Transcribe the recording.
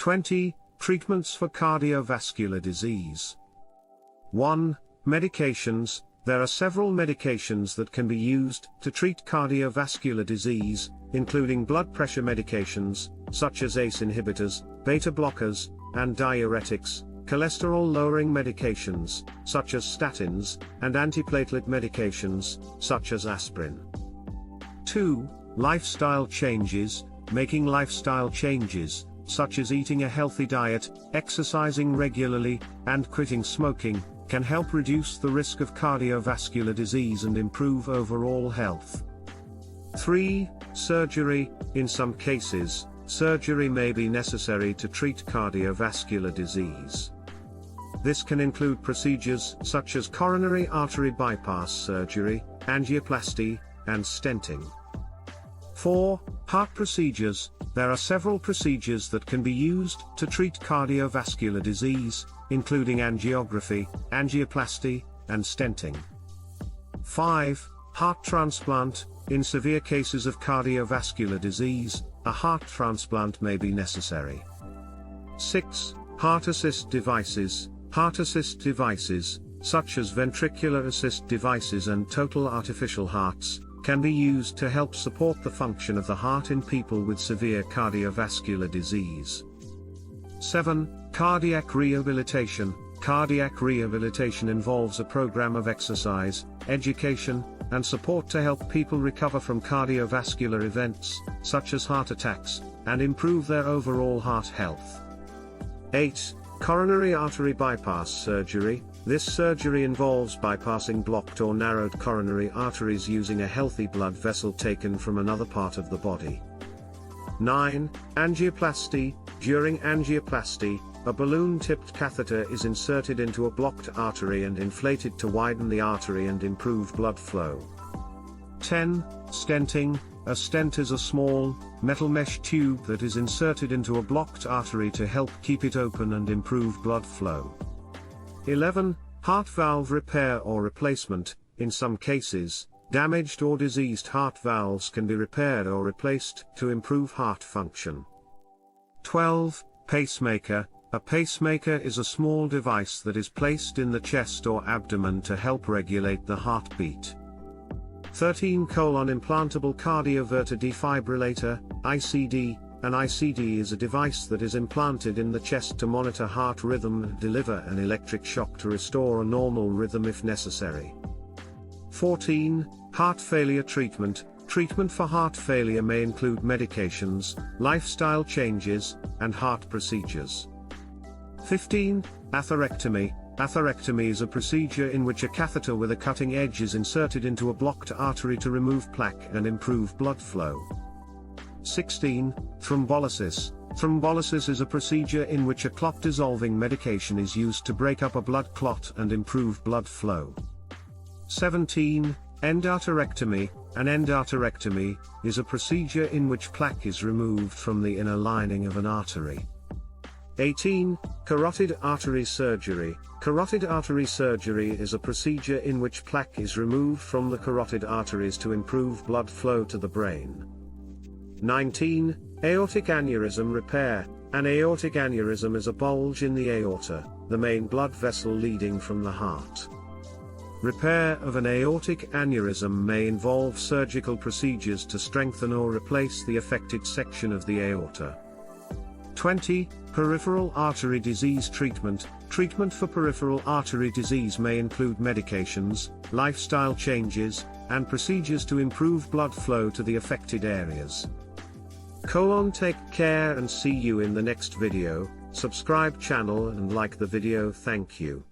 20. Treatments for cardiovascular disease. 1. Medications. There are several medications that can be used to treat cardiovascular disease, including blood pressure medications, such as ACE inhibitors, beta blockers, and diuretics, cholesterol-lowering medications, such as statins, and antiplatelet medications, such as aspirin. 2. Lifestyle changes. Making lifestyle changes, such as eating a healthy diet, exercising regularly, and quitting smoking, can help reduce the risk of cardiovascular disease and improve overall health. 3. Surgery. In some cases, surgery may be necessary to treat cardiovascular disease. This can include procedures such as coronary artery bypass surgery, angioplasty, and stenting. 4. Heart procedures. There are several procedures that can be used to treat cardiovascular disease, including angiography, angioplasty, and stenting. 5. Heart transplant. In severe cases of cardiovascular disease, a heart transplant may be necessary. 6. Heart assist devices. Heart assist devices, such as ventricular assist devices and total artificial hearts, can be used to help support the function of the heart in people with severe cardiovascular disease. 7. Cardiac rehabilitation. Cardiac rehabilitation involves a program of exercise, education, and support to help people recover from cardiovascular events, such as heart attacks, and improve their overall heart health. 8. Coronary artery bypass surgery. This surgery involves bypassing blocked or narrowed coronary arteries using a healthy blood vessel taken from another part of the body. 9. Angioplasty. During angioplasty, a balloon-tipped catheter is inserted into a blocked artery and inflated to widen the artery and improve blood flow. 10. Stenting. A stent is a small, metal mesh tube that is inserted into a blocked artery to help keep it open and improve blood flow. 11. Heart valve repair or replacement. In some cases, damaged or diseased heart valves can be repaired or replaced to improve heart function. 12. Pacemaker. A pacemaker is a small device that is placed in the chest or abdomen to help regulate the heartbeat. 13. Implantable cardioverter defibrillator, ICD. An ICD is a device that is implanted in the chest to monitor heart rhythm and deliver an electric shock to restore a normal rhythm if necessary. 14. Heart failure treatment. Treatment for heart failure may include medications, lifestyle changes, and heart procedures. 15. Atherectomy. Atherectomy is a procedure in which a catheter with a cutting edge is inserted into a blocked artery to remove plaque and improve blood flow. 16. Thrombolysis. Thrombolysis is a procedure in which a clot-dissolving medication is used to break up a blood clot and improve blood flow. 17. Endarterectomy. An endarterectomy is a procedure in which plaque is removed from the inner lining of an artery. 18. Carotid artery surgery. Carotid artery surgery is a procedure in which plaque is removed from the carotid arteries to improve blood flow to the brain. 19. Aortic aneurysm repair. An aortic aneurysm is a bulge in the aorta, the main blood vessel leading from the heart. Repair of an aortic aneurysm may involve surgical procedures to strengthen or replace the affected section of the aorta. 20. Peripheral artery disease treatment. Treatment for peripheral artery disease may include medications, lifestyle changes, and procedures to improve blood flow to the affected areas. Take care and see you in the next video. Subscribe channel and like the video. Thank you.